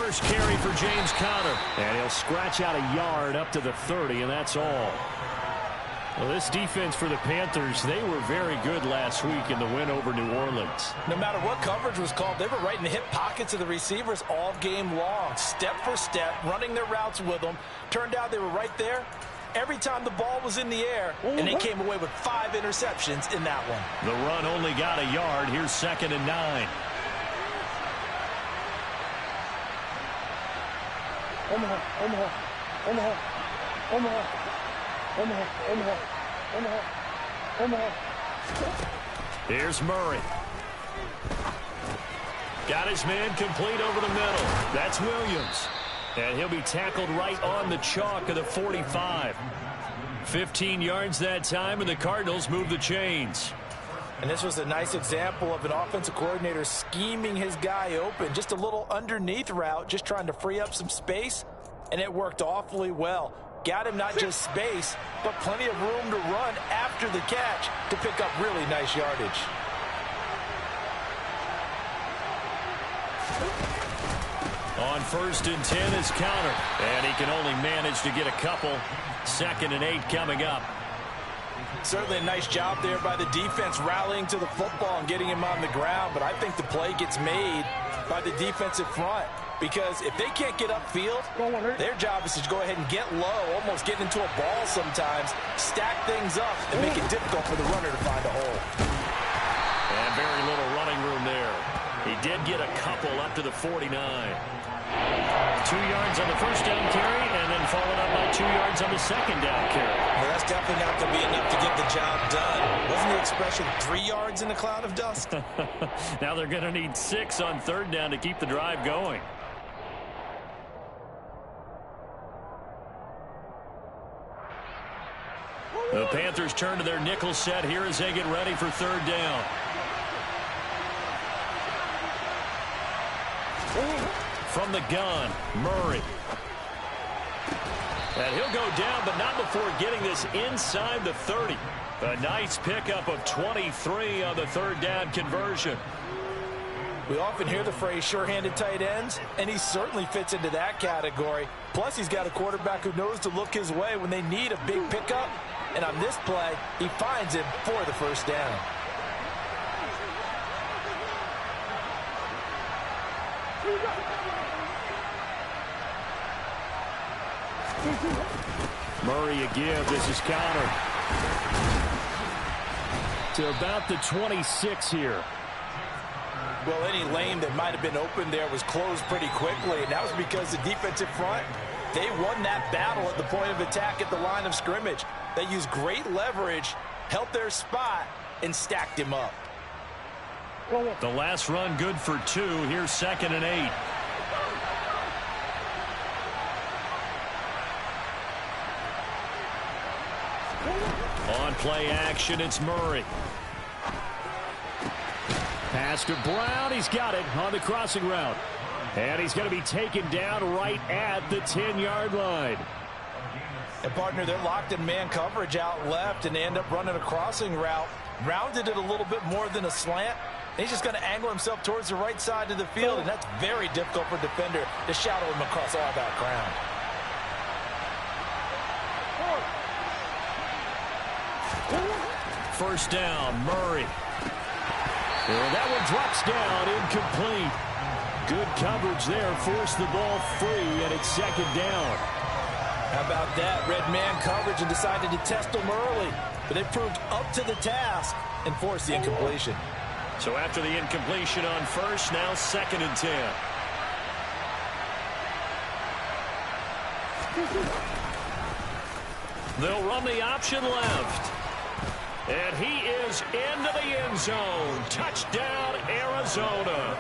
first carry for James Conner. And he'll scratch out a yard up to the 30, and that's all. Well, this defense for the Panthers, they were very good last week in the win over New Orleans. No matter what coverage was called, they were right in the hip pockets of the receivers all game long. Step for step, running their routes with them. Turned out they were right there every time the ball was in the air, and they came away with 5 interceptions in that one. The run only got a yard. Here's 2nd and 9. Omaha, Omaha, Omaha, Omaha, Omaha, Omaha, Omaha, Omaha. Here's Murray. Got his man complete over the middle. That's Williams. And he'll be tackled right on the chalk of the 45. 15 yards that time, and the Cardinals move the chains. And this was a nice example of an offensive coordinator scheming his guy open. Just a little underneath route, just trying to free up some space, and it worked awfully well. Got him not just space, but plenty of room to run after the catch to pick up really nice yardage. On 1st and 10 is Conner, and he can only manage to get a couple. 2nd and 8 coming up. Certainly a nice job there by the defense rallying to the football and getting him on the ground, but I think the play gets made by the defensive front, because if they can't get upfield, their job is to go ahead and get low, almost get into a ball sometimes, stack things up, and make it difficult for the runner to find a hole. And very little running room there. He did get a couple up to the 49. 2 yards on the first down carry, and then followed up by 2 yards on the second down carry. Well, that's definitely not going to be enough to get the job done. Wasn't the expression 3 yards in a cloud of dust? Now they're going to need 6 on 3rd down to keep the drive going. The Panthers turn to their nickel set here as they get ready for 3rd down. From the gun, Murray. And he'll go down, but not before getting this inside the 30. A nice pickup of 23 on the 3rd down conversion. We often hear the phrase sure-handed tight ends, and he certainly fits into that category. Plus, he's got a quarterback who knows to look his way when they need a big pickup. And on this play, he finds him for the 1st down. Murray a give. This is Conner. To about the 26 here. Well, any lane that might have been open there was closed pretty quickly, and that was because the defensive front, they won that battle at the point of attack at the line of scrimmage. They used great leverage, held their spot, and stacked him up. The last run good for 2. Here's 2nd and 8. On play action, it's Murray. Pass to Brown. He's got it on the crossing route. And he's going to be taken down right at the 10-yard line. And, partner, they're locked in man coverage out left, and they end up running a crossing route. Rounded it a little bit more than a slant. He's just going to angle himself towards the right side of the field, and that's very difficult for a defender to shadow him across all that ground. First down, Murray. And that one drops down, incomplete. Good coverage there, forced the ball free, and it's 2nd down. How about that? Red man coverage and decided to test him early. But they proved up to the task and forced the incompletion. So after the incompletion on 1st, now 2nd and 10. They'll run the option left. And he is into the end zone. Touchdown, Arizona.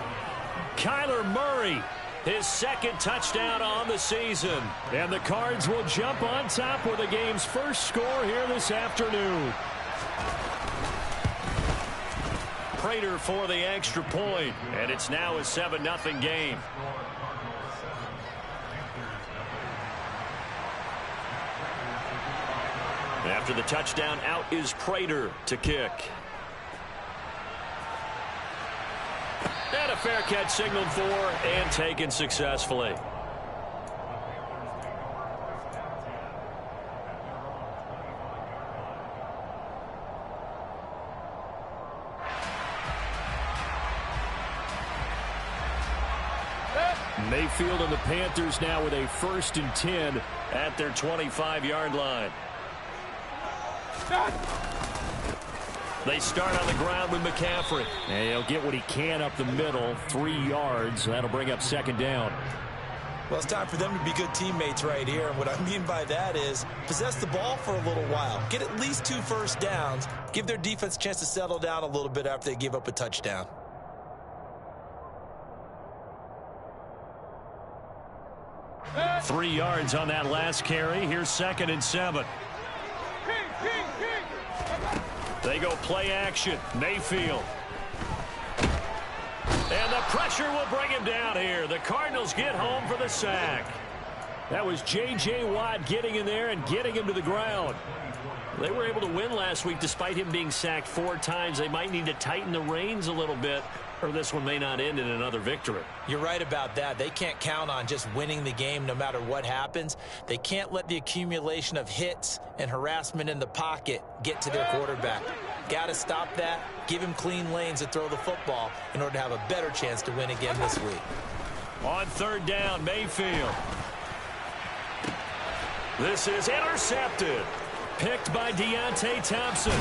Kyler Murray, his 2nd touchdown on the season. And the Cards will jump on top with the game's first score here this afternoon. Prater for the extra point, and it's now a 7-0 game. After the touchdown, out is Prater to kick. And a fair catch signaled for and taken successfully. Mayfield and the Panthers now with a 1st and 10 at their 25-yard line. They start on the ground with McCaffrey. And he'll get what he can up the middle, 3 yards. That'll bring up 2nd down. Well, it's time for them to be good teammates right here. And what I mean by that is possess the ball for a little while. Get at least 2 first downs. Give their defense a chance to settle down a little bit after they give up a touchdown. Three yards on that last carry. Here's 2nd and 7. They go play action. Mayfield. And the pressure will bring him down here. The Cardinals get home for the sack. That was J.J. Watt getting in there and getting him to the ground. They were able to win last week despite him being sacked 4 times. They might need to tighten the reins a little bit, or this one may not end in another victory. You're right about that. They can't count on just winning the game no matter what happens. They can't let the accumulation of hits and harassment in the pocket get to their quarterback. Got to stop that, give him clean lanes to throw the football in order to have a better chance to win again this week. On 3rd down, Mayfield. This is intercepted. Picked by Deontay Thompson.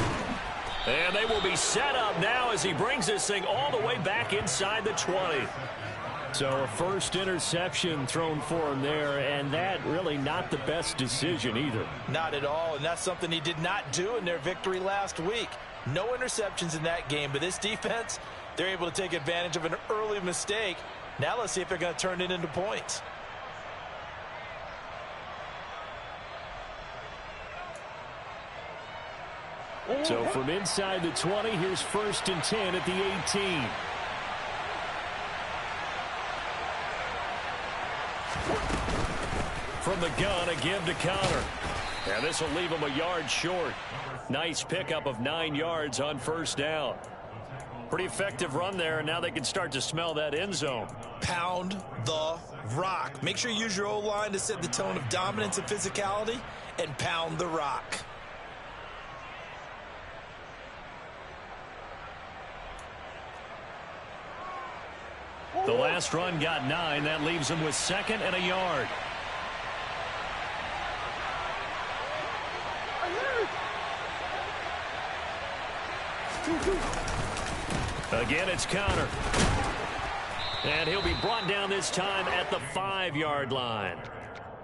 And they will be set up now as he brings this thing all the way back inside the 20. So a first interception thrown for him there, and that really not the best decision either. Not at all, and that's something he did not do in their victory last week. No interceptions in that game, but this defense, they're able to take advantage of an early mistake. Now let's see if they're going to turn it into points. So from inside the 20, here's 1st and 10 at the 18. From the gun, a give to Connor. And this will leave him a yard short. Nice pickup of 9 yards on 1st down. Pretty effective run there, and now they can start to smell that end zone. Pound the rock. Make sure you use your O-line to set the tone of dominance and physicality, and pound the rock. The last run got 9. That leaves him with 2nd and a yard. Again, it's Connor. And he'll be brought down this time at the 5-yard line.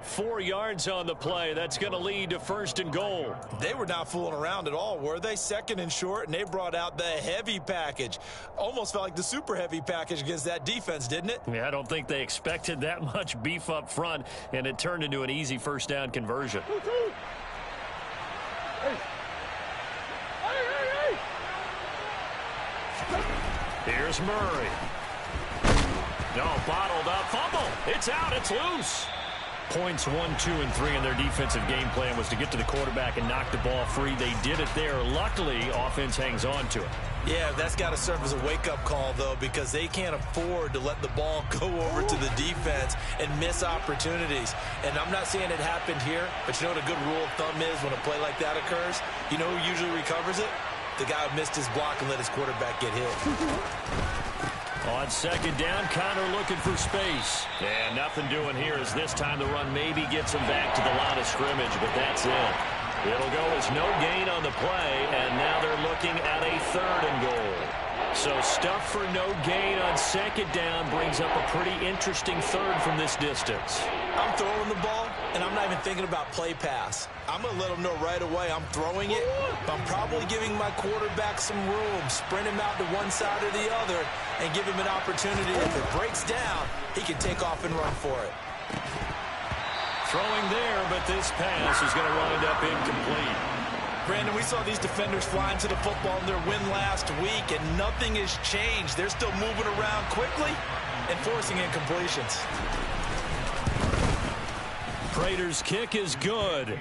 4 yards on the play. That's going to lead to 1st and goal. They were not fooling around at all, were they? 2nd and short, and they brought out the heavy package. Almost felt like the super heavy package against that defense, didn't it? Yeah, I don't think they expected that much beef up front, and it turned into an easy 1st down conversion. Here's Murray. No, bottled up. Fumble. It's out. It's loose. Points 1, 2, and 3 in their defensive game plan was to get to the quarterback and knock the ball free. They did it there. Luckily, offense hangs on to it. Yeah, that's got to serve as a wake-up call, though, because they can't afford to let the ball go over to the defense and miss opportunities. And I'm not saying it happened here, but you know what a good rule of thumb is when a play like that occurs? You know who usually recovers it? The guy who missed his block and let his quarterback get hit. On 2nd down, Connor looking for space. And nothing doing here as this time the run maybe gets him back to the line of scrimmage, but that's it. It'll go as no gain on the play, and now they're looking at a 3rd and goal. So stuff for no gain on 2nd down brings up a pretty interesting 3rd from this distance. I'm throwing the ball, and I'm not even thinking about play pass. I'm going to let them know right away I'm throwing it, but I'm probably giving my quarterback some room, sprint him out to one side or the other, and give him an opportunity. If it breaks down, he can take off and run for it. Throwing there, but this pass is going to wind up incomplete. Brandon, we saw these defenders flying to the football in their win last week, and nothing has changed. They're still moving around quickly and forcing incompletions. Prater's kick is good.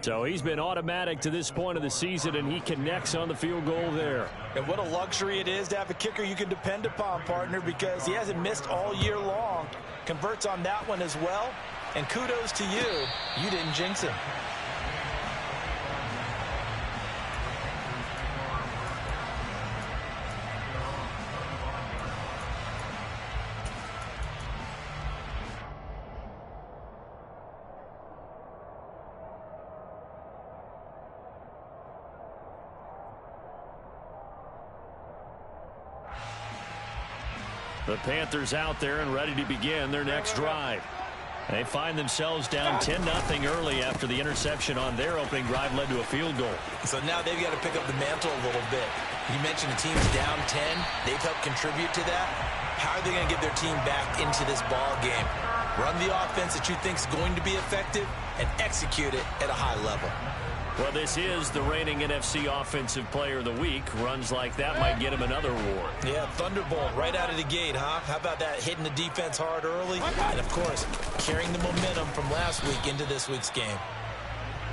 So he's been automatic to this point of the season, and he connects on the field goal there. And what a luxury it is to have a kicker you can depend upon, partner, because he hasn't missed all year long. Converts on that one as well. And kudos to you. You didn't jinx him. The Panthers out there and ready to begin their next drive. They find themselves down 10-0 early after the interception on their opening drive led to a field goal. So now they've got to pick up the mantle a little bit. You mentioned the team's down 10. They've helped contribute to that. How are they going to get their team back into this ball game? Run the offense that you think is going to be effective and execute it at a high level. Well, this is the reigning NFC Offensive Player of the Week. Runs like that might get him another award. Yeah, Thunderbolt right out of the gate, huh? How about that, hitting the defense hard early? And, of course, carrying the momentum from last week into this week's game.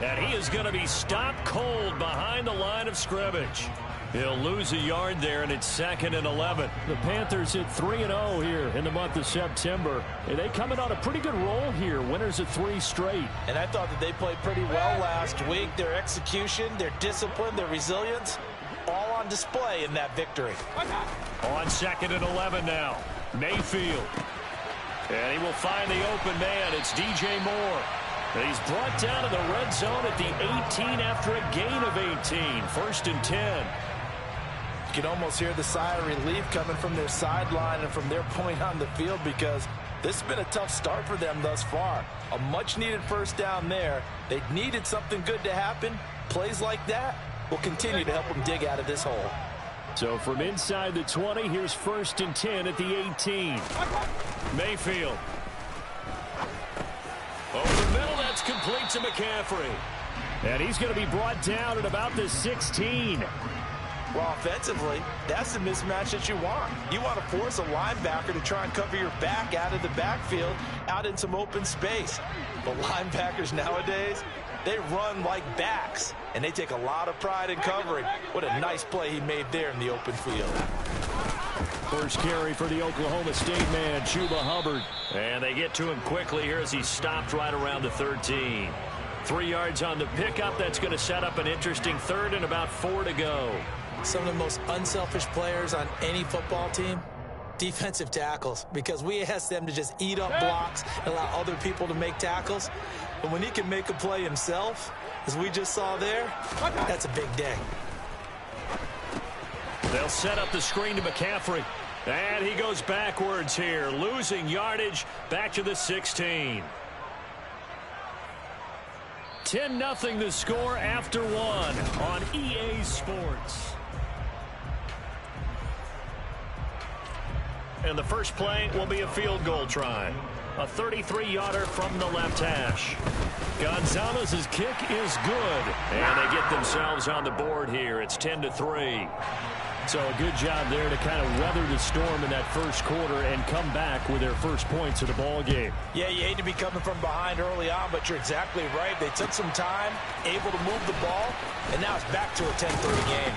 And he is going to be stopped cold behind the line of scrimmage. He'll lose a yard there, and it's 2nd and 11. The Panthers hit 3-0 here in the month of September. And they coming on a pretty good roll here. Winners of 3 straight. And I thought that they played pretty well last week. Their execution, their discipline, their resilience, all on display in that victory. On 2nd and 11 now. Mayfield. And he will find the open man. It's DJ Moore. And he's brought down to the red zone at the 18 after a gain of 18. 1st and 10. You can almost hear the sigh of relief coming from their sideline and from their point on the field, because this has been a tough start for them thus far. A much-needed first down there. They needed something good to happen. Plays like that will continue to help them dig out of this hole. So from inside the 20, here's 1st and 10 at the 18. Mayfield. Over the middle, that's complete to McCaffrey. And he's going to be brought down at about the 16. Well, offensively, that's the mismatch that you want. You want to force a linebacker to try and cover your back out of the backfield, out in some open space. But linebackers nowadays, they run like backs, and they take a lot of pride in covering. What a nice play he made there in the open field. First carry for the Oklahoma State man, Chuba Hubbard. And they get to him quickly here as he stopped right around the 13. 3 yards on the pickup. That's going to set up an interesting 3rd and about 4 to go. Some of the most unselfish players on any football team, defensive tackles, because we ask them to just eat up blocks and allow other people to make tackles. But when he can make a play himself, as we just saw there, that's a big day. They'll set up the screen to McCaffrey. And he goes backwards here, losing yardage back to the 16. 10-0 the score after 1 on EA Sports. And the first play will be a field goal try. A 33-yarder from the left hash. Gonzalez's kick is good. And they get themselves on the board here. It's 10-3. So a good job there to kind of weather the storm in that first quarter and come back with their first points of the ball game. Yeah, you hate to be coming from behind early on, but you're exactly right. They took some time, able to move the ball, and now it's back to a 10-3 game.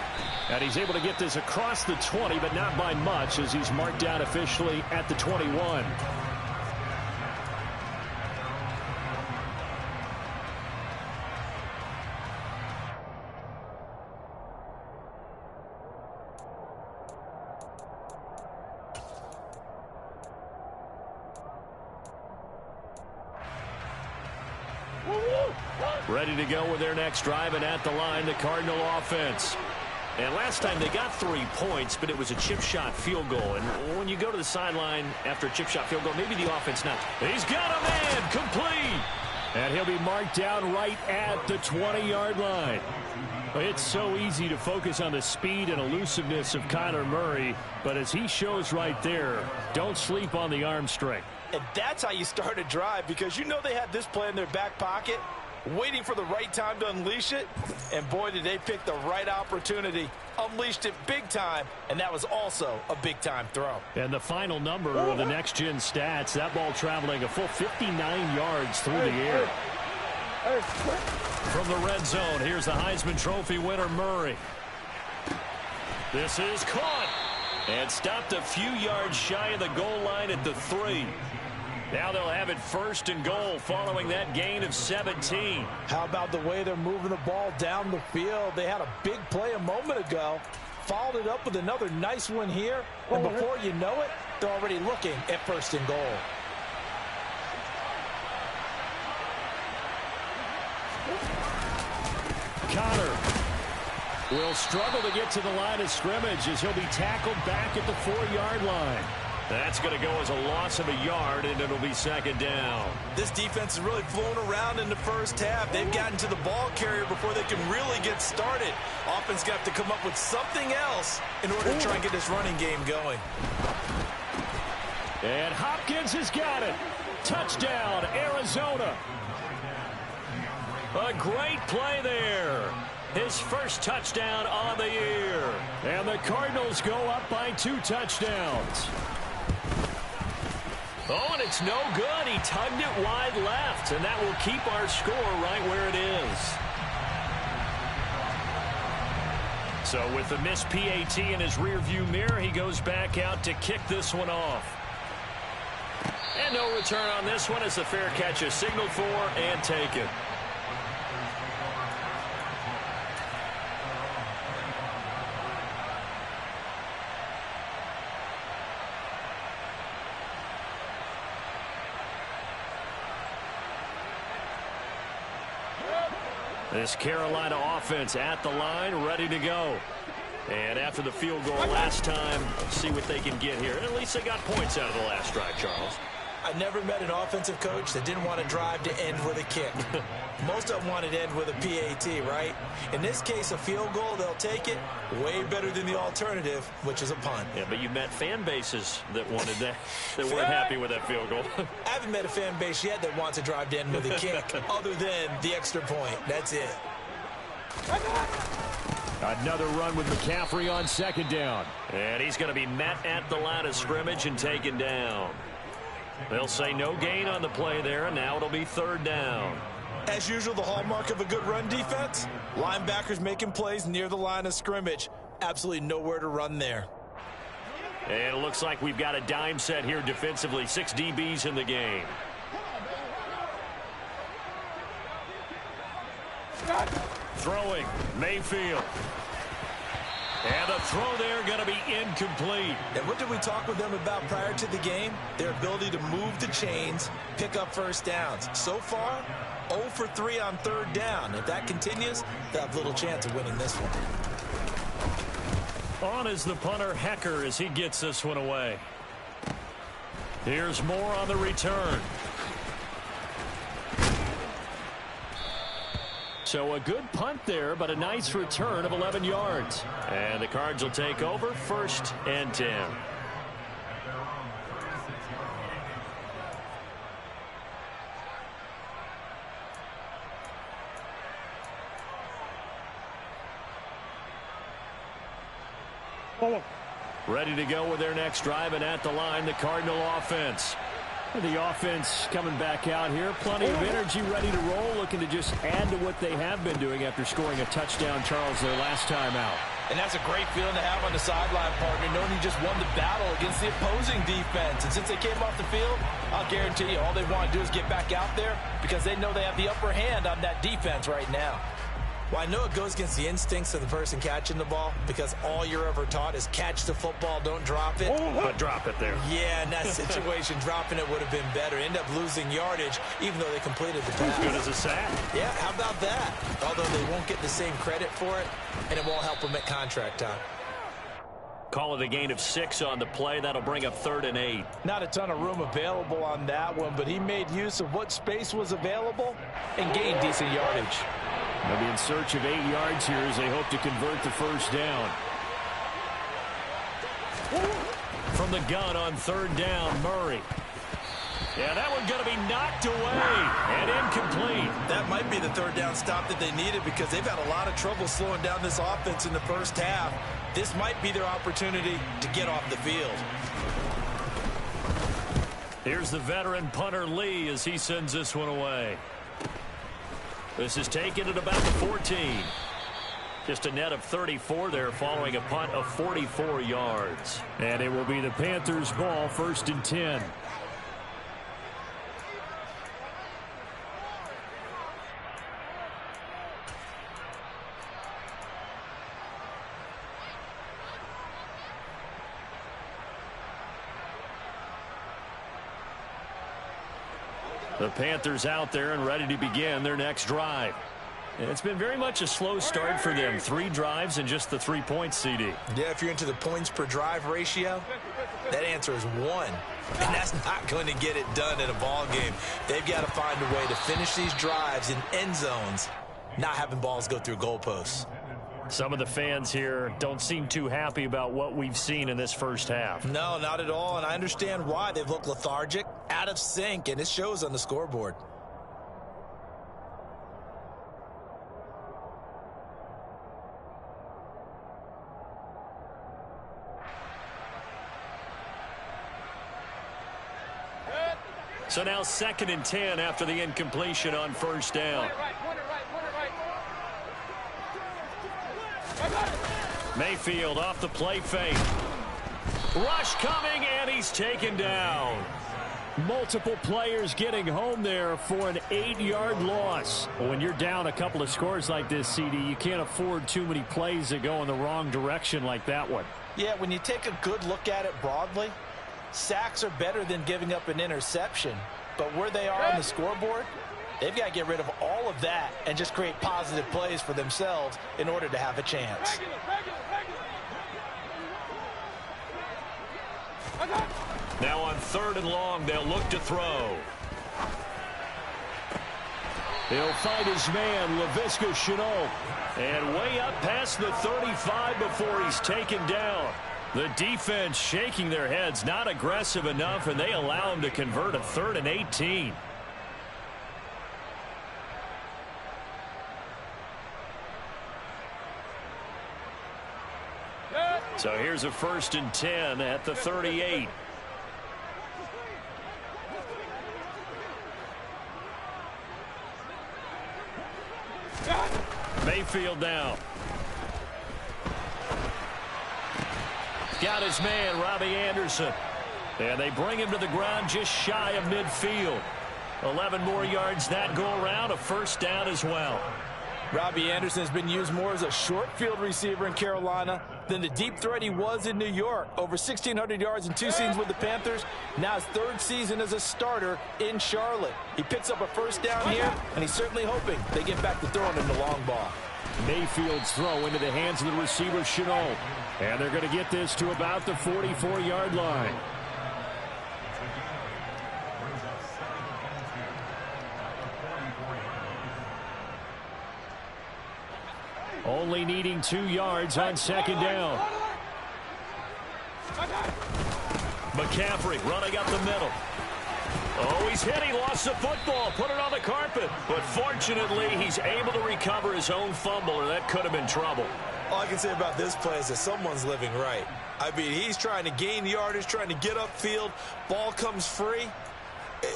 And he's able to get this across the 20, but not by much, as he's marked down officially at the 21. Ready to go with their next drive, and at the line, the Cardinal offense. And last time they got 3 points, but it was a chip shot field goal. And when you go to the sideline after a chip shot field goal, maybe the offense not. He's got a man complete. And he'll be marked down right at the 20-yard line. It's so easy to focus on the speed and elusiveness of Kyler Murray, but as he shows right there, don't sleep on the arm strength. And that's how you start a drive, because you know they had this play in their back pocket, waiting for the right time to unleash it. And boy, did they pick the right opportunity. Unleashed it big time, and that was also a big-time throw. And the final number of the next-gen stats, that ball traveling a full 59 yards through the air. From the red zone, here's the Heisman Trophy winner, Murray. This is caught and stopped a few yards shy of the goal line at the 3. Now they'll have it 1st and goal following that gain of 17. How about the way they're moving the ball down the field? They had a big play a moment ago, followed it up with another nice one here, and before you know it, they're already looking at 1st and goal. Connor will struggle to get to the line of scrimmage as he'll be tackled back at the 4-yard line. That's going to go as a loss of a yard, and it'll be 2nd down. This defense is really flown around in the first half. They've gotten to the ball carrier before they can really get started. Offense got to come up with something else in order to try and get this running game going. And Hopkins has got it. Touchdown, Arizona. A great play there. His first touchdown on the year. And the Cardinals go up by 2 touchdowns. Oh, and it's no good. He tugged it wide left, and that will keep our score right where it is. So with the missed PAT in his rearview mirror, he goes back out to kick this one off. And no return on this one as the fair catch is signaled for and taken. This Carolina offense at the line, ready to go. And after the field goal last time, see what they can get here. At least they got points out of the last drive, Charles. I never met an offensive coach that didn't want to drive to end with a kick. Most of them wanted to end with a PAT, right? In this case, a field goal, they'll take it. Way better than the alternative, which is a punt. Yeah, but you met fan bases that wanted that, that weren't happy with that field goal. I haven't met a fan base yet that wants to drive to end with a kick, other than the extra point. That's it. Another run with McCaffrey on 2nd down. And he's going to be met at the line of scrimmage and taken down. They'll say no gain on the play there, and now it'll be 3rd down. As usual, the hallmark of a good run defense, linebackers making plays near the line of scrimmage. Absolutely nowhere to run there. And it looks like we've got a dime set here defensively. 6 DBs in the game. Throwing, Mayfield. And the throw there going to be incomplete. And what did we talk with them about prior to the game? Their ability to move the chains, pick up 1st downs. So far, 0 for 3 on 3rd down. If that continues, they'll have little chance of winning this one. On is the punter, Hecker, as he gets this one away. Here's more on the return. So a good punt there, but a nice return of 11 yards. And the Cards will take over 1st and 10. Ready to go with their next drive, and at the line, the Cardinal offense. The offense coming back out here. Plenty of energy, ready to roll, looking to just add to what they have been doing after scoring a touchdown, Charles, their last time out. And that's a great feeling to have on the sideline, partner, knowing you just won the battle against the opposing defense. And since they came off the field, I'll guarantee you all they want to do is get back out there because they know they have the upper hand on that defense right now. Well, I know it goes against the instincts of the person catching the ball because all you're ever taught is catch the football, don't drop it. But drop it there. Yeah, in that situation, dropping it would have been better. End up losing yardage, even though they completed the pass. As good as a sack. Yeah, how about that? Although they won't get the same credit for it, and it won't help them at contract time. Call it a gain of 6 on the play. That'll bring up 3rd and 8. Not a ton of room available on that one, but he made use of what space was available and gained decent yardage. They'll be in search of 8 yards here as they hope to convert the 1st down. From the gun on 3rd down, Murray. Yeah, that one's going to be knocked away and incomplete. That might be the 3rd down stop that they needed because they've had a lot of trouble slowing down this offense in the first half. This might be their opportunity to get off the field. Here's the veteran punter Lee as he sends this one away. This is taken at about the 14. Just a net of 34 there following a punt of 44 yards. And it will be the Panthers' ball, 1st and 10. The Panthers out there and ready to begin their next drive. It's been very much a slow start for them. 3 drives and just the 3 points, CD. Yeah, if you're into the points per drive ratio, that answer is 1. And that's not going to get it done in a ball game. They've got to find a way to finish these drives in end zones, not having balls go through goalposts. Some of the fans here don't seem too happy about what we've seen in this first half. No, not at all, and I understand why. They've looked lethargic, out of sync, and it shows on the scoreboard. So now 2nd and 10 after the incompletion on 1st down. Mayfield off the play fake. Rush coming, and he's taken down. Multiple players getting home there for an 8-yard loss. When you're down a couple of scores like this, CD, you can't afford too many plays that go in the wrong direction like that one. Yeah, when you take a good look at it broadly, sacks are better than giving up an interception. But where they are on the scoreboard, they've got to get rid of all of that and just create positive plays for themselves in order to have a chance. Now on 3rd and long, they'll look to throw. He'll find his man, Laviska Shenault. And way up past the 35 before he's taken down. The defense shaking their heads, not aggressive enough, and they allow him to convert a 3rd and 18. So here's a 1st and 10 at the 38. Mayfield down. Got his man, Robbie Anderson. And they bring him to the ground just shy of midfield. 11 more yards that go around, a 1st down as well. Robbie Anderson has been used more as a short field receiver in Carolina than the deep threat he was in New York. Over 1,600 yards in 2 seasons with the Panthers. Now his 3rd season as a starter in Charlotte. He picks up a 1st down here, and he's certainly hoping they get back to throwing him the long ball. Mayfield's throw into the hands of the receiver, Shenault. And they're going to get this to about the 44-yard line. Only needing 2 yards on 2nd down. McCaffrey running up the middle. Oh, he's hit. He lost the football. Put it on the carpet. But fortunately, he's able to recover his own fumble, or that could have been trouble. All I can say about this play is that someone's living right. I mean, he's trying to gain yardage, trying to get upfield. Ball comes free.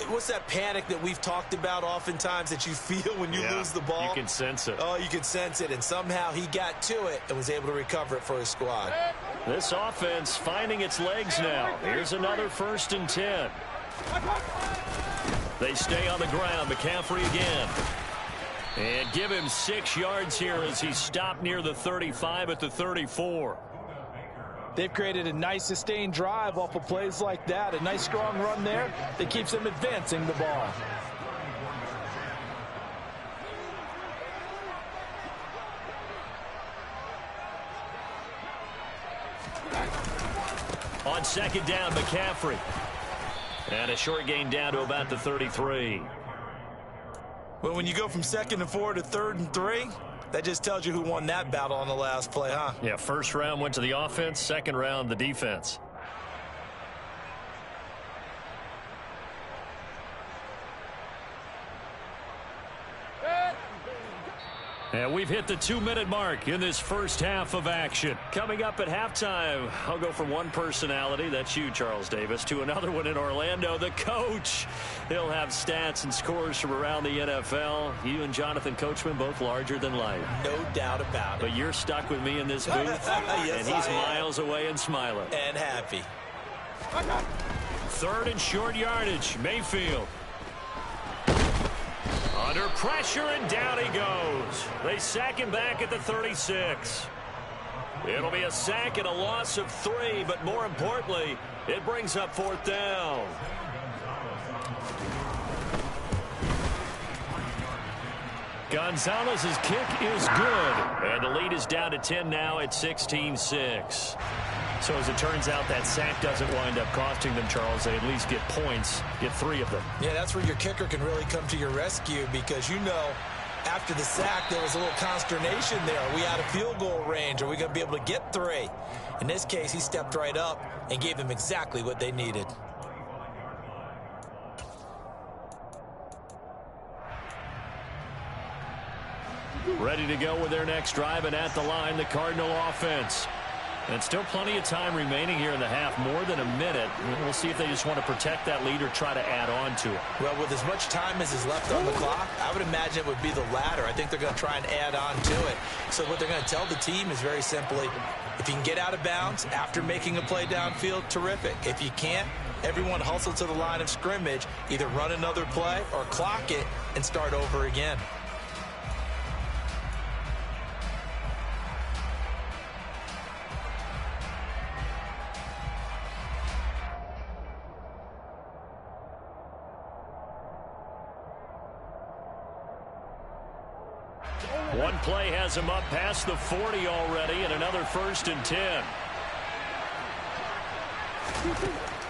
What's that panic that we've talked about oftentimes that you feel when you lose the ball? You can sense it. Oh, you can sense it, and somehow he got to it and was able to recover it for his squad. This offense finding its legs now. Here's another 1st and 10. They stay on the ground. McCaffrey again. And give him 6 yards here as he's stopped near the 35 at the 34. They've created a nice sustained drive off of plays like that. A nice strong run there that keeps them advancing the ball. On 2nd down, McCaffrey. And a short gain down to about the 33. Well, when you go from 2nd and 4 to 3rd and 3, that just tells you who won that battle on the last play, huh? Yeah, 1st round went to the offense, 2nd round the defense. And we've hit the 2-minute mark in this first half of action. Coming up at halftime, I'll go from one personality, that's you, Charles Davis, to another one in Orlando, the coach. He'll have stats and scores from around the NFL. You and Jonathan Coachman both larger than life. No doubt about it. But you're stuck with me in this booth, yes, and he's miles away and smiling. And happy. Third and short yardage, Mayfield. Under pressure, and down he goes. They sack him back at the 36. It'll be a sack and a loss of 3, but more importantly, it brings up 4th down. Gonzalez's kick is good, and the lead is down to 10 now at 16-6. So as it turns out, that sack doesn't wind up costing them, Charles. They at least get points, get 3 of them. Yeah, that's where your kicker can really come to your rescue, because you know after the sack there was a little consternation there. Are we out of field goal range? Are we going to be able to get 3? In this case, he stepped right up and gave them exactly what they needed. Ready to go with their next drive, and at the line, the Cardinal offense. And still plenty of time remaining here in the half, more than a minute. We'll see if they just want to protect that lead or try to add on to it. Well, with as much time as is left on the clock, I would imagine it would be the latter. I think they're going to try and add on to it. So what they're going to tell the team is very simply, if you can get out of bounds after making a play downfield, terrific. If you can't, everyone hustle to the line of scrimmage, either run another play or clock it and start over again. One play has him up past the 40 already, and another 1st and 10.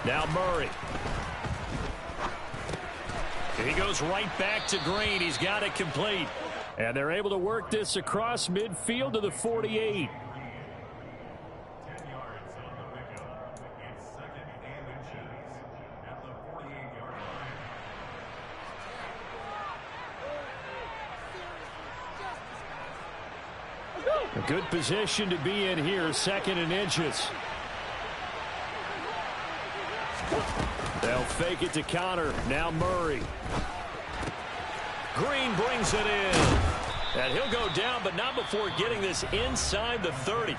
Now Murray. He goes right back to Green. He's got it complete. And they're able to work this across midfield to the 48. A good position to be in here, 2nd and inches. They'll fake it to counter. Now Murray. Green brings it in. And he'll go down, but not before getting this inside the 30.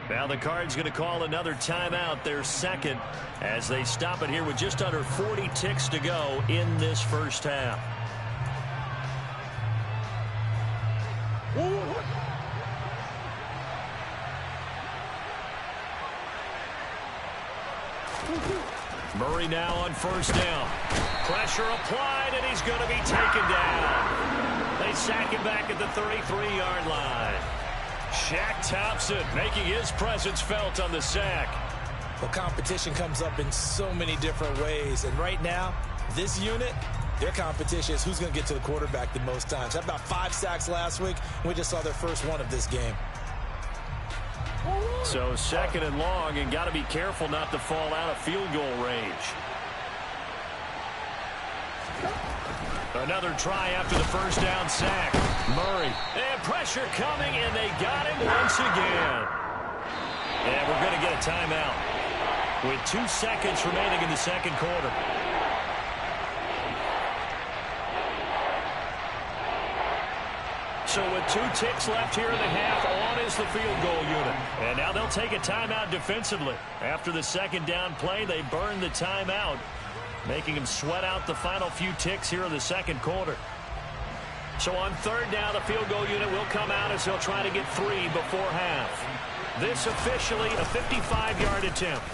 Now the Cards going to call another timeout, their 2nd, as they stop it here with just under 40 ticks to go in this first half. Murray now on 1st down. Pressure applied, and he's going to be taken down. They sack him back at the 33-yard line. Shaq Thompson making his presence felt on the sack. Well, competition comes up in so many different ways, and right now, this unit, their competition is who's going to get to the quarterback the most times. Had about 5 sacks last week, and we just saw their first one of this game. So 2nd and long, and got to be careful not to fall out of field goal range. Another try after the 1st down sack. Murray. And pressure coming, and they got him once again. And we're going to get a timeout with 2 seconds remaining in the 2nd quarter. So with 2 ticks left here in the half, on is the field goal unit. And now they'll take a timeout defensively. After the 2nd down play, they burn the timeout, making them sweat out the final few ticks here in the 2nd quarter. So on 3rd down, the field goal unit will come out as they'll try to get 3 before half. This officially a 55-yard attempt.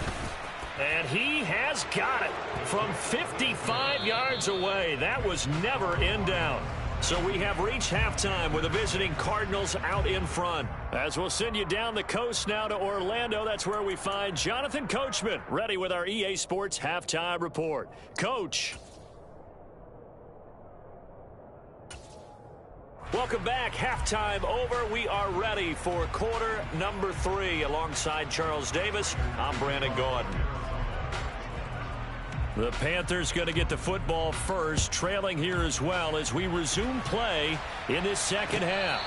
And he has got it from 55 yards away. That was never in doubt. So we have reached halftime with the visiting Cardinals out in front. As we'll send you down the coast now to Orlando, that's where we find Jonathan Coachman ready with our EA Sports Halftime Report. Coach. Welcome back. Halftime over. We are ready for quarter number 3. Alongside Charles Davis, I'm Brandon Gordon. The Panthers going to get the football first, trailing here as well as we resume play in this 2nd half.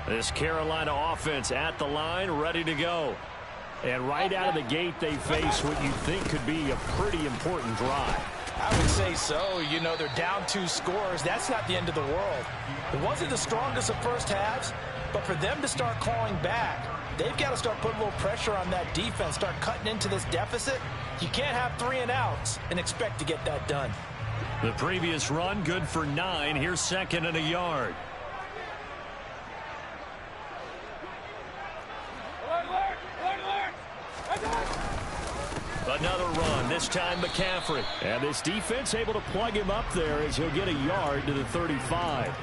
This Carolina offense at the line, ready to go. And right out of the gate, they face what you think could be a pretty important drive. I would say so. You know, they're down 2 scores. That's not the end of the world. It wasn't the strongest of first halves, but for them to start clawing back, they've got to start putting a little pressure on that defense, start cutting into this deficit. You can't have 3 and outs and expect to get that done. The previous run, good for 9. Here's 2nd and a yard. Another run, this time McCaffrey. And this defense able to plug him up there as he'll get a yard to the 35.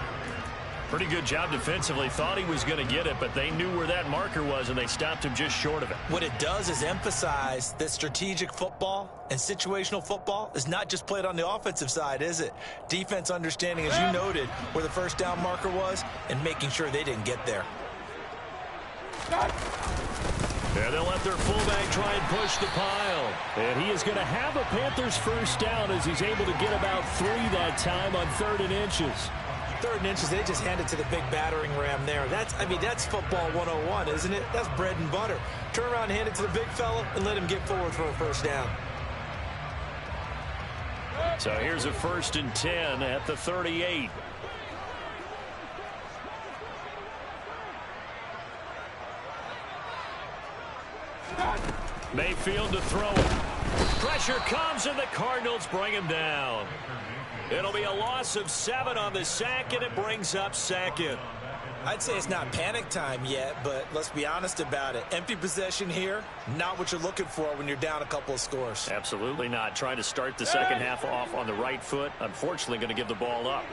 Pretty good job defensively. Thought he was going to get it, but they knew where that marker was, and they stopped him just short of it. What it does is emphasize that strategic football and situational football is not just played on the offensive side, is it? Defense understanding, as you noted, where the first down marker was and making sure they didn't get there. And they'll let their fullback try and push the pile. And he is going to have a Panthers first down as he's able to get about 3 that time on 3rd and inches. 3rd and inches, they just hand it to the big battering ram there. That's football 101, isn't it? That's bread and butter. Turn around and hand it to the big fella and let him get forward for a first down. So here's a 1st and 10 at the 38. Mayfield to throw it. Pressure comes, and the Cardinals bring him down. It'll be a loss of 7 on the sack, and it brings up 2nd. I'd say it's not panic time yet, but let's be honest about it. Empty possession here, not what you're looking for when you're down a couple of scores. Absolutely not. Trying to start the second half off on the right foot. Unfortunately, going to give the ball up.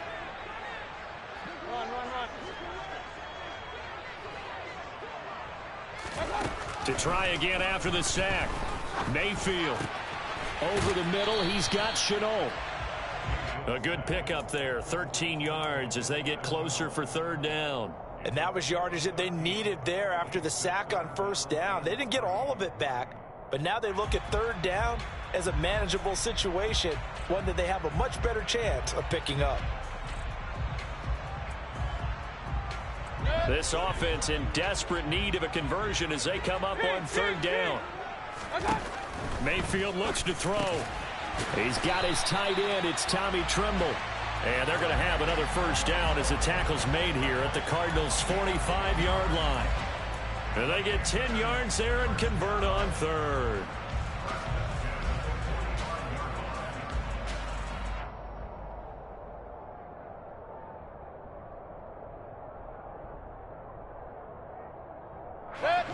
To try again after the sack. Mayfield. Over the middle, he's got Shenault. A good pickup there. 13 yards as they get closer for 3rd down. And that was yardage that they needed there after the sack on 1st down. They didn't get all of it back, but now they look at 3rd down as a manageable situation, one that they have a much better chance of picking up. This offense in desperate need of a conversion as they come up on 3rd down. Mayfield looks to throw. He's got his tight end. It's Tommy Tremble. And they're going to have another first down as the tackle's made here at the Cardinals' 45-yard line. And they get 10 yards there and convert on 3rd.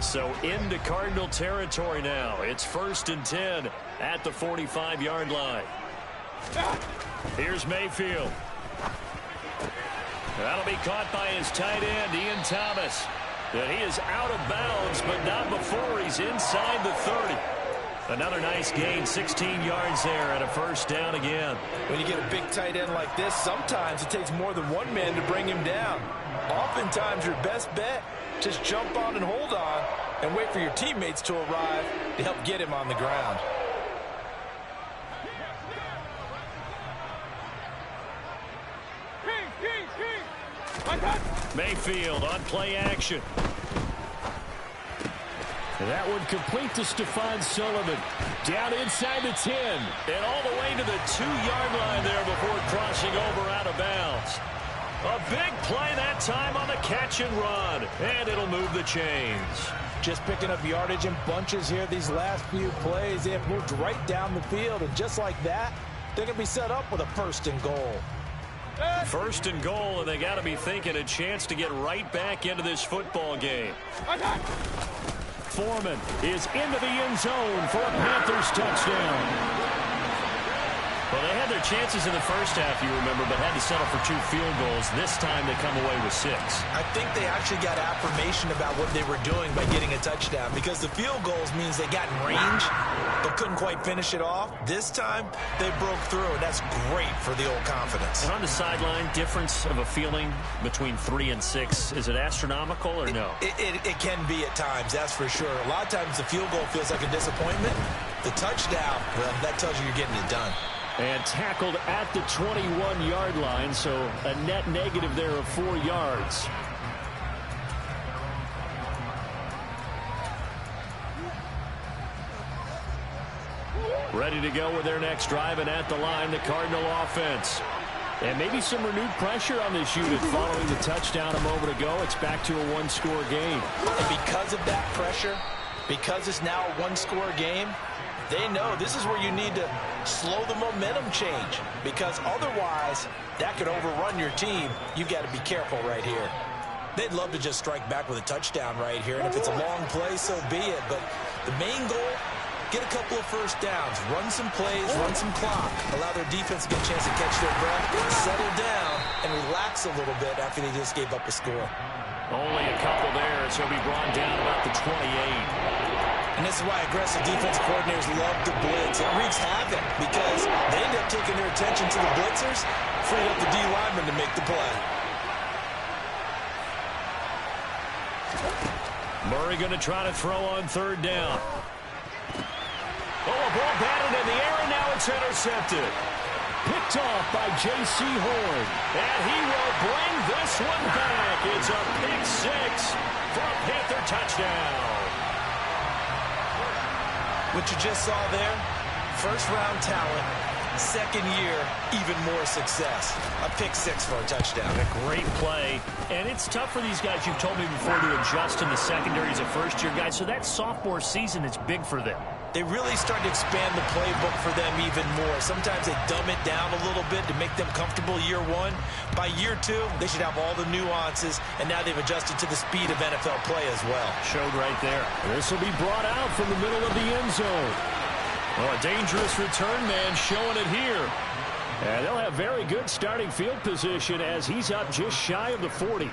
So into Cardinal territory now. It's 1st and 10 at the 45-yard line. Here's Mayfield. That'll be caught by his tight end, Ian Thomas. And he is out of bounds, but not before he's inside the 30. Another nice gain, 16 yards there, and a first down again. When you get a big tight end like this, sometimes it takes more than one man to bring him down. Oftentimes, your best bet, just jump on and hold on and wait for your teammates to arrive to help get him on the ground. Mayfield on play action. And that would complete to Stephon Sullivan. Down inside the 10. And all the way to the 2-yard line there before crossing over out of bounds. A big play that time on the catch and run. And it'll move the chains. Just picking up yardage in bunches here these last few plays. They have moved right down the field. And just like that, they're going to be set up with a 1st and goal. 1st and goal, and they got to be thinking a chance to get right back into this football game. Foreman is into the end zone for a Panthers touchdown. Well, they had their chances in the first half, you remember, but had to settle for 2 field goals. This time they come away with 6. I think they actually got affirmation about what they were doing by getting a touchdown, because the field goals means they got in range but couldn't quite finish it off. This time they broke through, and that's great for the old confidence. And on the sideline, difference of a feeling between 3 and 6, is it astronomical or no? It can be at times, that's for sure. A lot of times the field goal feels like a disappointment. The touchdown, well, that tells you you're getting it done. And tackled at the 21-yard line, so a net negative there of 4 yards. Ready to go with their next drive, and at the line, the Cardinal offense. And maybe some renewed pressure on this unit following the touchdown a moment ago. It's back to a one-score game. And because of that pressure, because it's now a one-score game, they know this is where you need to slow the momentum change, because otherwise that could overrun your team. You've got to be careful right here. They'd love to just strike back with a touchdown right here, and if it's a long play, so be it. But the main goal, get a couple of first downs, run some plays, run some clock, allow their defense to get a chance to catch their breath, settle down, and relax a little bit after they just gave up a score. Only a couple there, so he'll be brought down about the 28. And this is why aggressive defense coordinators love to blitz. It wreaks havoc because they end up taking their attention to the blitzers, freeing up the D lineman to make the play. Murray going to try to throw on third down. Oh, a ball batted in the air, and now it's intercepted. Picked off by J.C. Horn. And he will bring this one back. It's a pick six for a Panther touchdown. What you just saw there, first-round talent, second year, even more success. A pick six for a touchdown. A great play. And it's tough for these guys, you've told me before, to adjust in the secondary as a first-year guy. So that sophomore season is big for them. They really start to expand the playbook for them even more. Sometimes they dumb it down a little bit to make them comfortable year one. By year two, they should have all the nuances, and now they've adjusted to the speed of NFL play as well. Showed right there. This will be brought out from the middle of the end zone. Well, a dangerous return man showing it here. And they'll have very good starting field position as he's up just shy of the 40.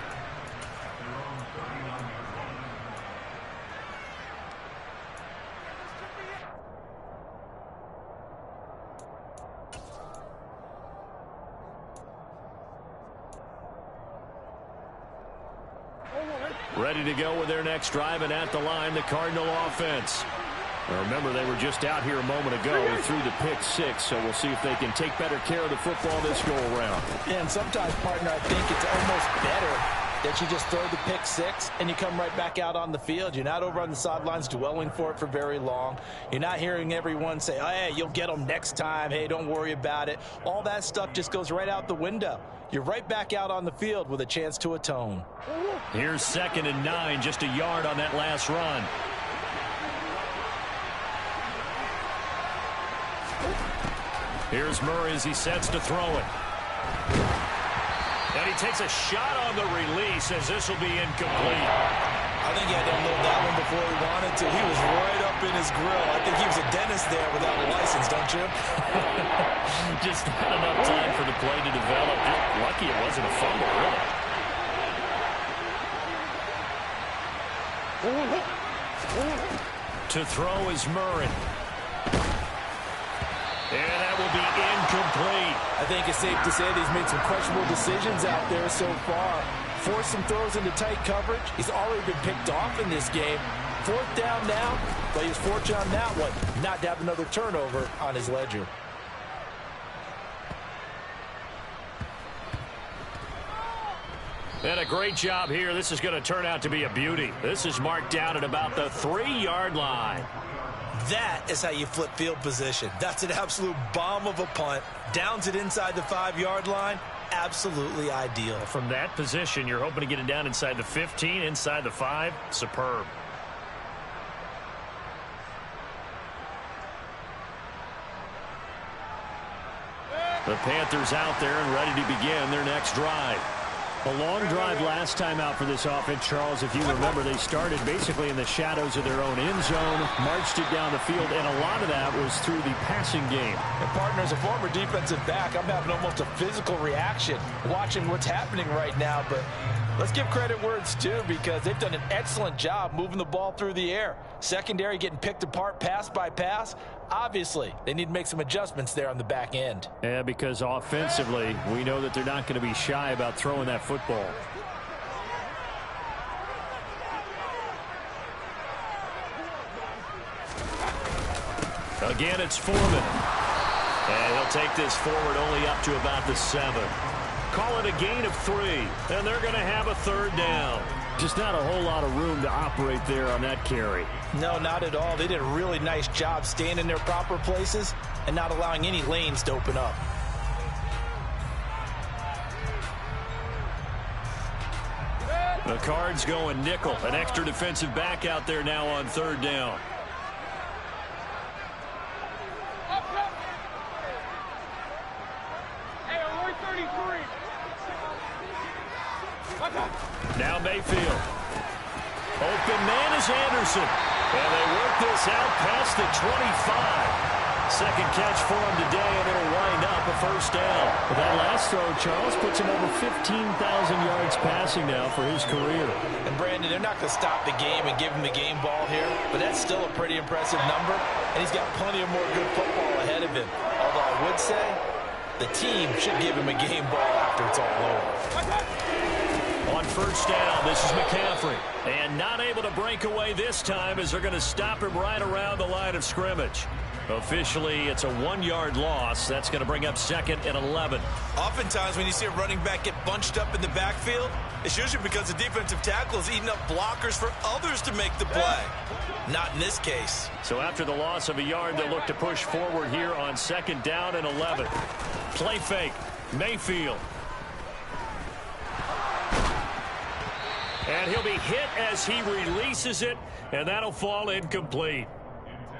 Ready to go with their next drive, and at the line, the Cardinal offense. Now remember, they were just out here a moment ago through the pick six, so we'll see if they can take better care of the football this go-around. Yeah, and sometimes, partner, I think it's almost better that you just throw the pick six and you come right back out on the field. You're not over on the sidelines dwelling for it for very long. You're not hearing everyone say, oh, hey, you'll get them next time. Hey, don't worry about it. All that stuff just goes right out the window. You're right back out on the field with a chance to atone. Here's 2nd and 9, just a yard on that last run. Here's Murray as he sets to throw it. And he takes a shot on the release as this will be incomplete. I think he had to unload that one before he wanted to. He was right up in his grill. I think he was a dentist there without a license, don't you? Just not enough time for the play to develop. Lucky it wasn't a fumble, really. To throw is Murray. And that will be incomplete. I think it's safe to say that he's made some questionable decisions out there so far. Forced some throws into tight coverage. He's already been picked off in this game. 4th down now, but he's fortunate on that one not to have another turnover on his ledger. And a great job here. This is going to turn out to be a beauty. This is marked down at about the 3-yard line. That is how you flip field position. That's an absolute bomb of a punt. Downs it inside the 5-yard line. Absolutely ideal. From that position, you're hoping to get it down inside the 15, inside the 5. Superb. The Panthers out there and ready to begin their next drive. A long drive last time out for this offense, Charles. If you remember, they started basically in the shadows of their own end zone, marched it down the field, and a lot of that was through the passing game. And partner, as a former defensive back, I'm having almost a physical reaction watching what's happening right now. But let's give credit where it's due, because they've done an excellent job moving the ball through the air. Secondary getting picked apart pass by pass. Obviously, they need to make some adjustments there on the back end. Yeah, because offensively, we know that they're not going to be shy about throwing that football. Again, it's Foreman. And he'll take this forward only up to about the 7. Call it a gain of 3, and they're going to have a 3rd down. Just not a whole lot of room to operate there on that carry. No, not at all. They did a really nice job staying in their proper places and not allowing any lanes to open up. The Cards going nickel. An extra defensive back out there now on third down. Now Mayfield. Open man is Anderson. And they work this out past the 25. Second catch for him today, and it'll wind up a first down. But that last throw, Charles, puts him over 15,000 yards passing now for his career. And Brandon, they're not going to stop the game and give him the game ball here, but that's still a pretty impressive number, and he's got plenty of more good football ahead of him. Although I would say the team should give him a game ball after it's all over. On first down, this is McCaffrey. And not able to break away this time as they're going to stop him right around the line of scrimmage. Officially, it's a 1-yard loss. That's going to bring up 2nd and 11. Oftentimes, when you see a running back get bunched up in the backfield, it's usually because the defensive tackle is eating up blockers for others to make the play. Not in this case. So after the loss of a yard, they'll look to push forward here on 2nd down and 11. Play fake. Mayfield. And he'll be hit as he releases it, and that'll fall incomplete.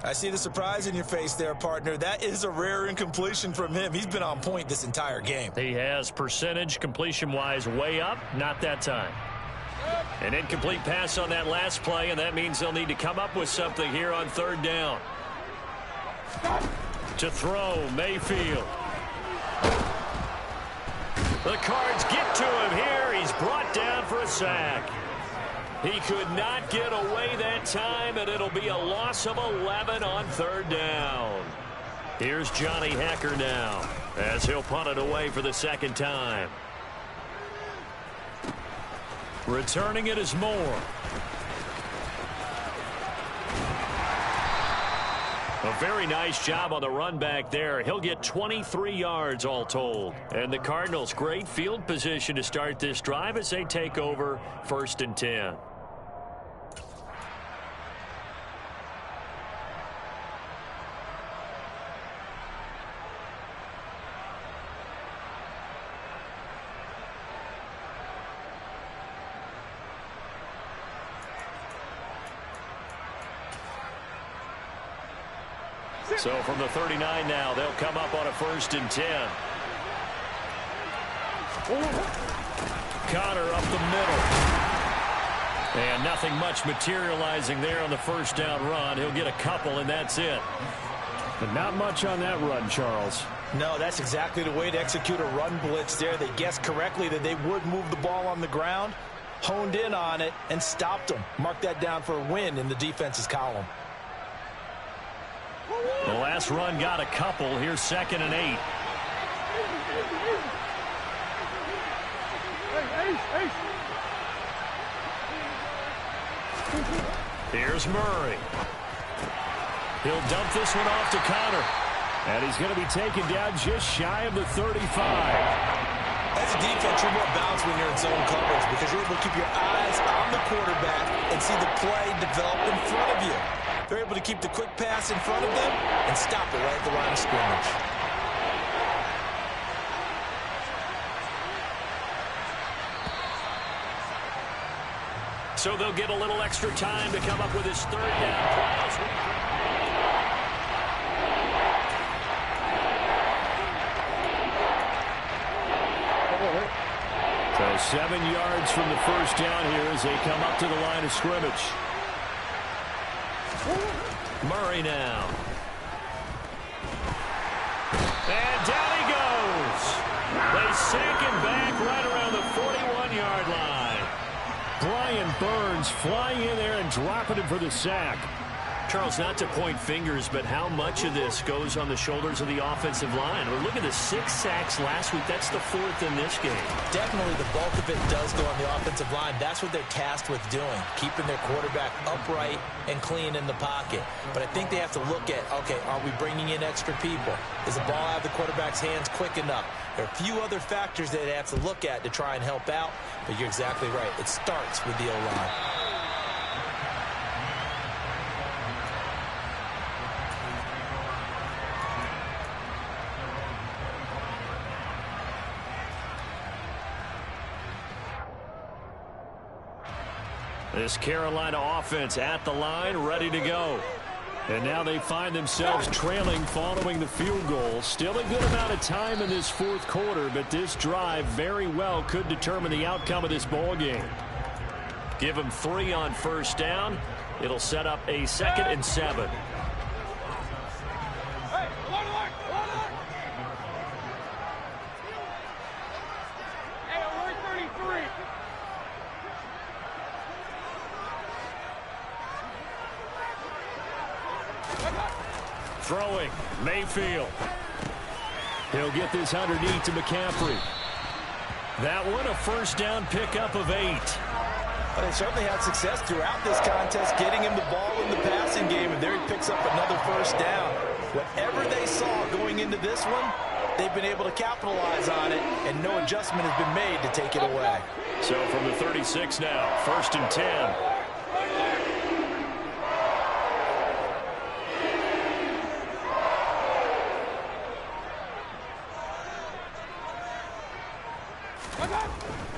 I see the surprise in your face there, partner. That is a rare incompletion from him. He's been on point this entire game. He has percentage completion-wise way up, not that time. An incomplete pass on that last play, and that means they'll need to come up with something here on third down. To throw, Mayfield. The Cards get to him here. He's brought down for a sack. He could not get away that time, and it'll be a loss of 11 on third down. Here's Johnny Hekker now as he'll punt it away for the second time. Returning it is Moore. A very nice job on the run back there. He'll get 23 yards all told. And the Cardinals, great field position to start this drive as they take over 1st and 10. So from the 39 now, they'll come up on a 1st and 10. Connor up the middle. And nothing much materializing there on the first down run. He'll get a couple, and that's it. But not much on that run, Charles. No, that's exactly the way to execute a run blitz there. They guessed correctly that they would move the ball on the ground, honed in on it, and stopped them. Mark that down for a win in the defense's column. The last run got a couple. Here's 2nd and 8. Here's Murray. He'll dump this one off to Connor. And he's going to be taken down just shy of the 35. As a defense, you're more balanced when you're in zone coverage because you're able to keep your eyes on the quarterback and see the play develop in front of you. They're able to keep the quick pass in front of them and stop it right at the line of scrimmage. So they'll get a little extra time to come up with his third down play. So 7 yards from the first down here as they come up to the line of scrimmage. Murray now. And down he goes. They sack him back right around the 41-yard line. Brian Burns flying in there and dropping him for the sack. Charles, not to point fingers, but how much of this goes on the shoulders of the offensive line? Well, look at the 6 sacks last week. That's the 4th in this game. Definitely the bulk of it does go on the offensive line. That's what they're tasked with doing, keeping their quarterback upright and clean in the pocket. But I think they have to look at, okay, are we bringing in extra people? Is the ball out of the quarterback's hands quick enough? There are a few other factors that they have to look at to try and help out, but you're exactly right. It starts with the O-line. This Carolina offense at the line, ready to go. And now they find themselves trailing following the field goal. Still a good amount of time in this 4th quarter, but this drive very well could determine the outcome of this ball game. Give them 3 on first down. It'll set up a 2nd and 7. Throwing, Mayfield. He'll get this underneath to McCaffrey. That one, a first down pickup of 8. Well, they certainly had success throughout this contest, getting him the ball in the passing game, and there he picks up another first down. Whatever they saw going into this one, they've been able to capitalize on it, and no adjustment has been made to take it away. So from the 36 now, 1st and 10.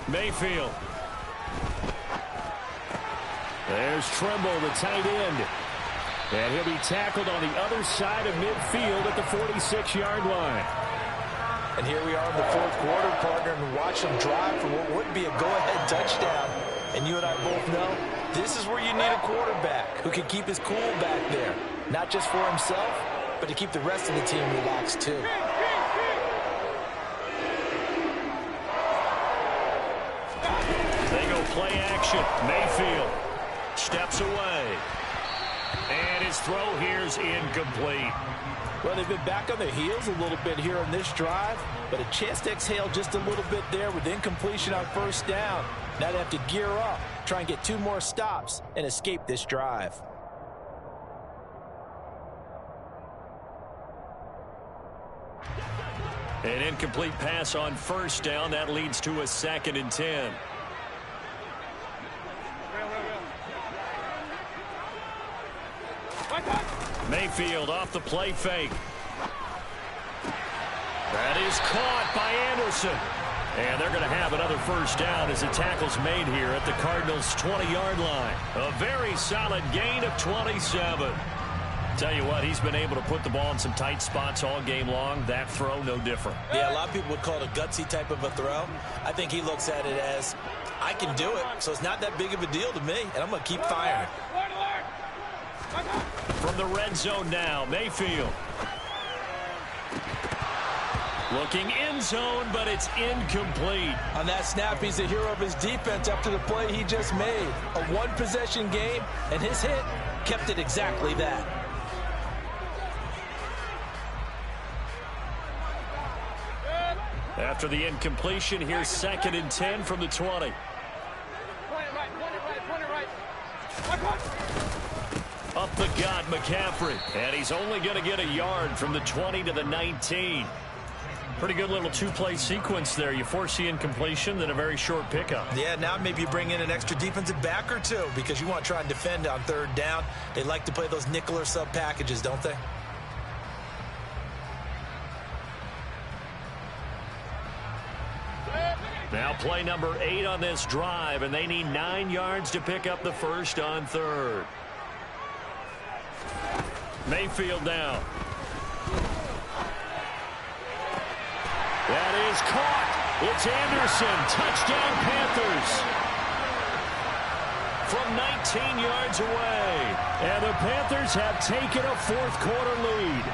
Mayfield. There's Trimble, the tight end. And he'll be tackled on the other side of midfield at the 46-yard line. And here we are in the 4th quarter, partner, and watch them drive for what would be a go-ahead touchdown. And you and I both know this is where you need a quarterback who can keep his cool back there. Not just for himself, but to keep the rest of the team relaxed too. Play action. Mayfield steps away. And his throw here's incomplete. Well, they've been back on their heels a little bit here on this drive, but a chance to exhale just a little bit there with incompletion on first down. Now they have to gear up, try and get 2 more stops, and escape this drive. An incomplete pass on first down. That leads to a 2nd and 10. Mayfield off the play fake. That is caught by Anderson. And they're going to have another first down as the tackle's made here at the Cardinals' 20-yard line. A very solid gain of 27. Tell you what, he's been able to put the ball in some tight spots all game long. That throw, no different. Yeah, a lot of people would call it a gutsy type of a throw. I think he looks at it as, I can do it, so it's not that big of a deal to me, and I'm going to keep firing. From the red zone now, Mayfield. Looking end zone, but it's incomplete. On that snap, he's the hero of his defense after the play he just made. A one-possession game, and his hit kept it exactly that. After the incompletion, here's 2nd and 10 from the 20. Up the gut, McCaffrey. And he's only going to get a yard from the 20 to the 19. Pretty good little 2-play sequence there. You force the incompletion, then a very short pickup. Yeah, now maybe you bring in an extra defensive back or 2 because you want to try and defend on 3rd down. They like to play those nickel or sub packages, don't they? Now play number 8 on this drive, and they need 9 yards to pick up the first on 3rd. Mayfield down. That is caught. It's Anderson. Touchdown, Panthers. From 19 yards away. And the Panthers have taken a 4th quarter lead.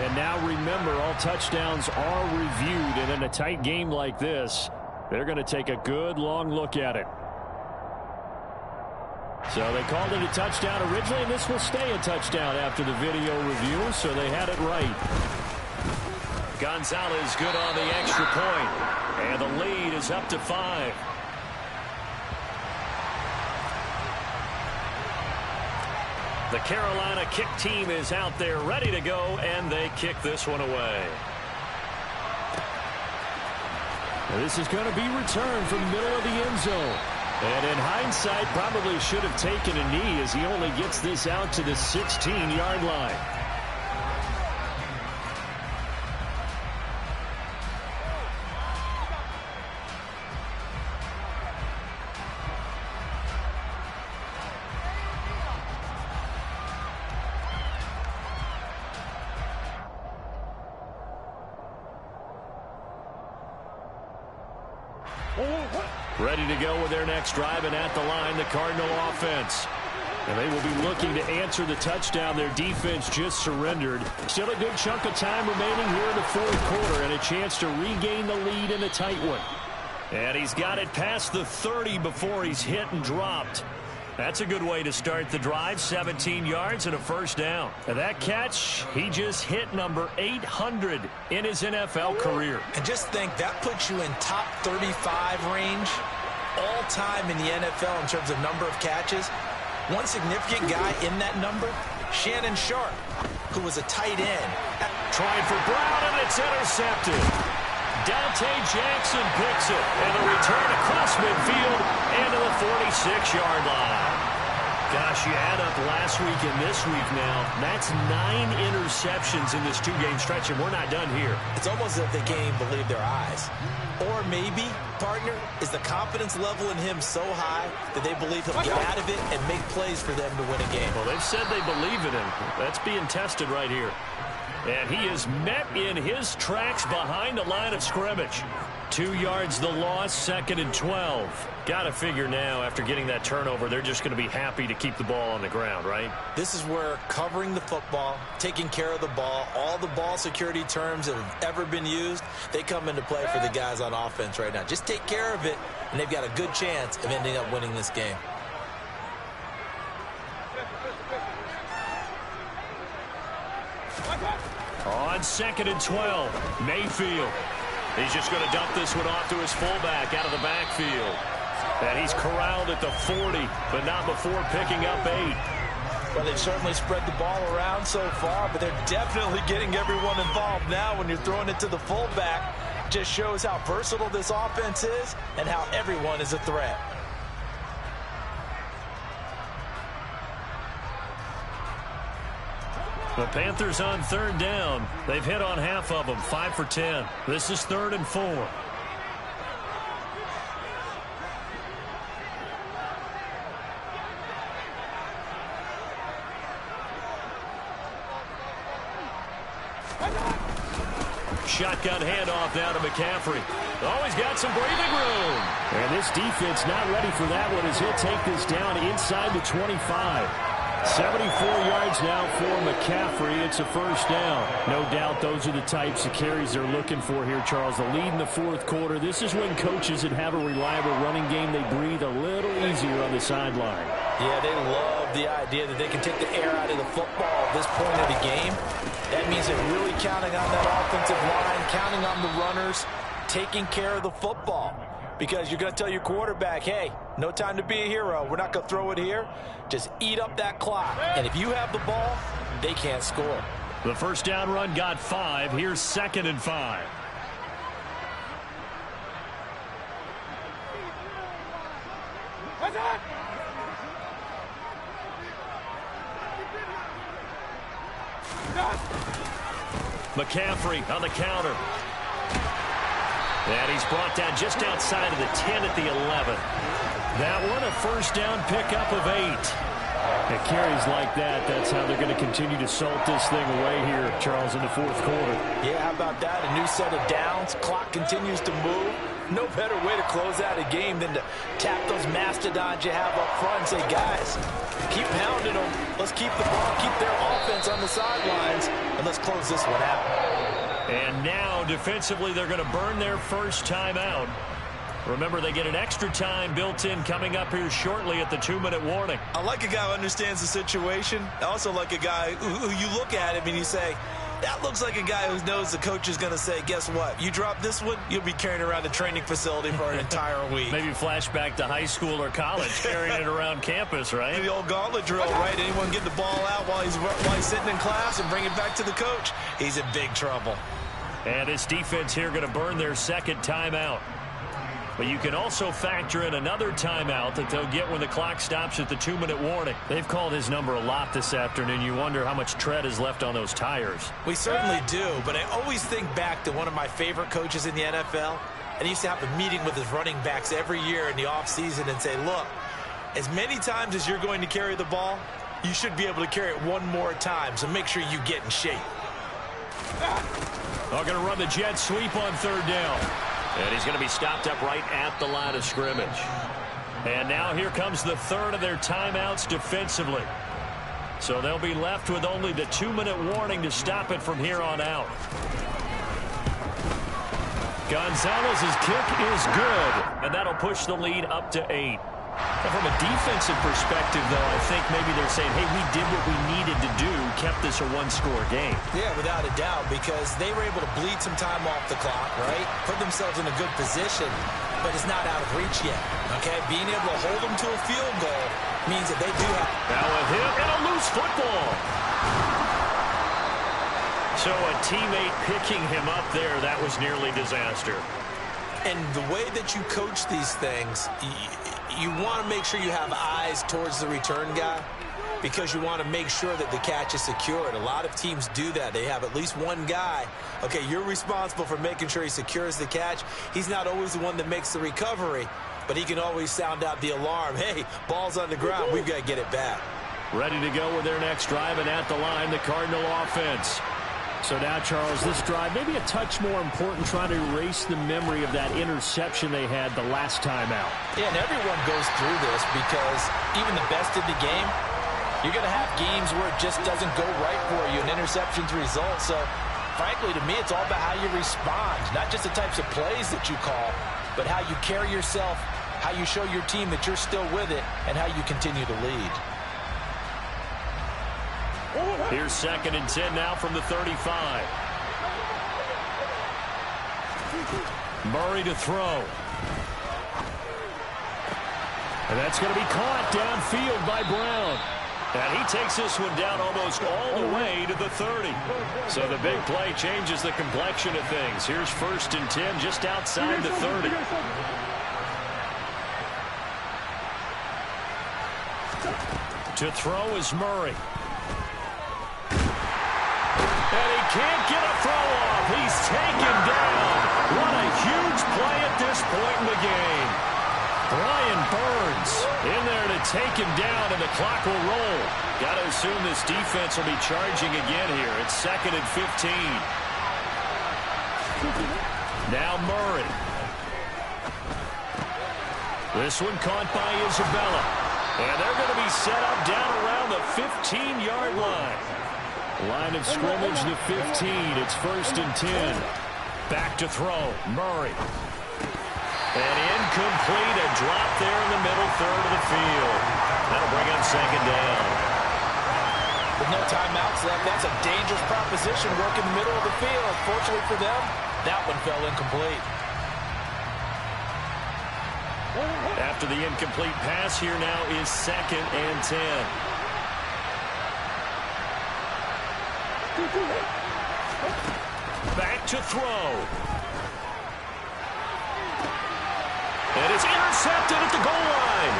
And now remember, all touchdowns are reviewed. And in a tight game like this, they're going to take a good long look at it. So they called it a touchdown originally, and this will stay a touchdown after the video review, so they had it right. Gonzalez good on the extra point, and the lead is up to 5. The Carolina kick team is out there ready to go, and they kick this one away. This is going to be returned from the middle of the end zone. And in hindsight, probably should have taken a knee as he only gets this out to the 16-yard line. Ready to go with their next drive, and at the line, the Cardinal offense. And they will be looking to answer the touchdown their defense just surrendered. Still a good chunk of time remaining here in the fourth quarter, and a chance to regain the lead in a tight one. And he's got it past the 30 before he's hit and dropped. That's a good way to start the drive. 17 yards and a first down. And that catch, he just hit number 800 in his NFL career. And just think, that puts you in top 35 range all time in the NFL in terms of number of catches. One significant guy in that number, Shannon Sharp, who was a tight end. Trying for Brown, and it's intercepted. Dante Jackson picks it, and the return across midfield and to the 46-yard line. Gosh, you add up last week and this week now. That's 9 interceptions in this 2-game stretch, and we're not done here. It's almost as if they can't even believe their eyes. Or maybe, partner, is the confidence level in him so high that they believe he'll get out of it and make plays for them to win a game. Well, they've said they believe in him. That's being tested right here. And he is met in his tracks behind the line of scrimmage. 2 yards the loss, 2nd and 12. Got to figure now, after getting that turnover, they're just going to be happy to keep the ball on the ground, right? This is where covering the football, taking care of the ball, all the ball security terms that have ever been used, they come into play for the guys on offense right now. Just take care of it, and they've got a good chance of ending up winning this game. On 2nd and 12, Mayfield. He's just going to dump this one off to his fullback out of the backfield. And he's corralled at the 40, but not before picking up 8. Well, they've certainly spread the ball around so far, but they're definitely getting everyone involved now when you're throwing it to the fullback. Just shows how versatile this offense is and how everyone is a threat. The Panthers on 3rd down. They've hit on half of them, 5 for 10. This is 3rd and 4. Shotgun handoff down to McCaffrey. Oh, he's got some breathing room. And this defense not ready for that one as he'll take this down inside the 25. 74 yards now for McCaffrey. It's a first down. No doubt those are the types of carries they're looking for here, Charles. The lead in the fourth quarter. This is when coaches that have a reliable running game, they breathe a little easier on the sideline. Yeah, they love the idea that they can take the air out of the football at this point of the game. That means they're really counting on that offensive line, counting on the runners, taking care of the football. Because you're going to tell your quarterback, hey, no time to be a hero. We're not going to throw it here. Just eat up that clock. And if you have the ball, they can't score. The first down run got 5. Here's 2nd and 5. McCaffrey on the counter. And he's brought down just outside of the 10 at the 11. That one, a first down pickup of 8. It carries like that. That's how they're going to continue to salt this thing away here, Charles, in the fourth quarter. Yeah, how about that? A new set of downs. Clock continues to move. No better way to close out a game than to tap those mastodons you have up front and say, guys, keep pounding them. Let's keep the ball, keep their offense on the sidelines, and let's close this one out. And now, defensively, they're going to burn their first time out. Remember, they get an extra time built in coming up here shortly at the 2-minute warning. I like a guy who understands the situation. I also like a guy who you look at him and you say, that looks like a guy who knows the coach is going to say, guess what? You drop this one, you'll be carrying around the training facility for an entire week. Maybe flashback to high school or college, carrying it around campus, right? The old gauntlet drill, right? Anyone get the ball out while he's sitting in class and bring it back to the coach? He's in big trouble. And this defense here going to burn their second timeout. But you can also factor in another timeout that they'll get when the clock stops at the 2-minute warning. They've called his number a lot this afternoon. You wonder how much tread is left on those tires. We certainly do, but I always think back to one of my favorite coaches in the NFL. And he used to have a meeting with his running backs every year in the offseason and say, look, as many times as you're going to carry the ball, you should be able to carry it one more time, so make sure you get in shape. They're going to run the jet sweep on third down. And he's going to be stopped up right at the line of scrimmage. And now here comes the third of their timeouts defensively. So they'll be left with only the 2-minute warning to stop it from here on out. Gonzalez's kick is good, and that'll push the lead up to 8. And from a defensive perspective, though, I think maybe they're saying, hey, we did what we needed to do, kept this a one-score game. Yeah, without a doubt, because they were able to bleed some time off the clock, right? Put themselves in a good position, but it's not out of reach yet, okay? Being able to hold them to a field goal means that they do have... Now a hit and a loose football. So a teammate picking him up there, that was nearly disaster. And the way that you coach these things, you want to make sure you have eyes towards the return guy because you want to make sure that the catch is secured. A lot of teams do that. They have at least one guy. Okay, you're responsible for making sure he secures the catch. He's not always the one that makes the recovery, but he can always sound out the alarm. Hey, ball's on the ground. We've got to get it back. Ready to go with their next drive, and at the line, the Cardinal offense. So now, Charles, this drive maybe a touch more important, trying to erase the memory of that interception they had the last time out. Yeah, and everyone goes through this because even the best in the game, you're going to have games where it just doesn't go right for you, and interceptions result. So, frankly, to me, it's all about how you respond, not just the types of plays that you call, but how you carry yourself, how you show your team that you're still with it, and how you continue to lead. Here's 2nd and 10 now from the 35. Murray to throw. And that's going to be caught downfield by Brown. And he takes this one down almost all the way to the 30. So the big play changes the complexion of things. Here's 1st and 10 just outside the 30. To throw is Murray. And he can't get a throw off. He's taken down. What a huge play at this point in the game. Brian Burns in there to take him down, and the clock will roll. Got to assume this defense will be charging again here. It's 2nd and 15. Now Murray. This one caught by Isabella. And they're going to be set up down around the 15-yard line. Line of scrimmage, the 15. It's 1st and 10. Back to throw. Murray. And incomplete. A drop there in the middle third of the field. That'll bring up 2nd down. With no timeouts left, that's a dangerous proposition. Work in the middle of the field. Fortunately for them, that one fell incomplete. After the incomplete pass, here now is 2nd and 10. Back to throw. And it's intercepted at the goal line.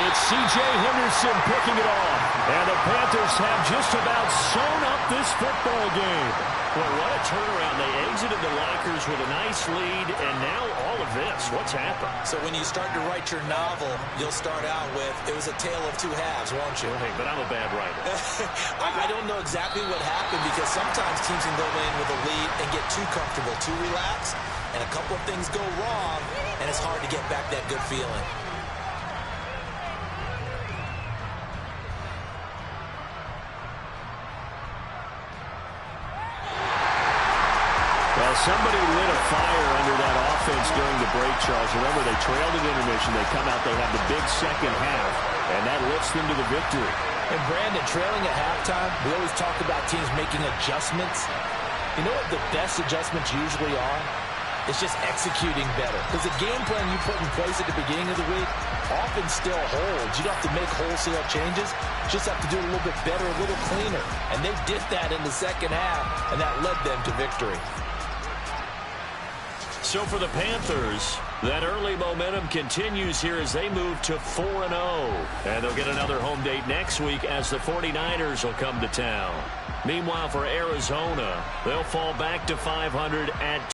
It's C.J. Henderson picking it off. And the Panthers have just about sewn up this football game. Well, what a turnaround. They exited the lockers with a nice lead, and now all of this. What's happened? So when you start to write your novel, you'll start out with, it was a tale of two halves, won't you? Hey, but I'm a bad writer. I don't know exactly what happened because sometimes teams can go in with a lead and get too comfortable, too relaxed, and a couple of things go wrong, and it's hard to get back that good feeling. Well, somebody lit a fire under that offense during the break, Charles. Remember, they trailed at intermission. They come out, they have the big second half, and that lifts them to the victory. And Brandon, trailing at halftime, we always talk about teams making adjustments. You know what the best adjustments usually are? It's just executing better. Because the game plan you put in place at the beginning of the week often still holds. You don't have to make wholesale changes. You just have to do it a little bit better, a little cleaner. And they did that in the second half, and that led them to victory. So for the Panthers, that early momentum continues here as they move to 4-0. And they'll get another home date next week as the 49ers will come to town. Meanwhile, for Arizona, they'll fall back to 500 at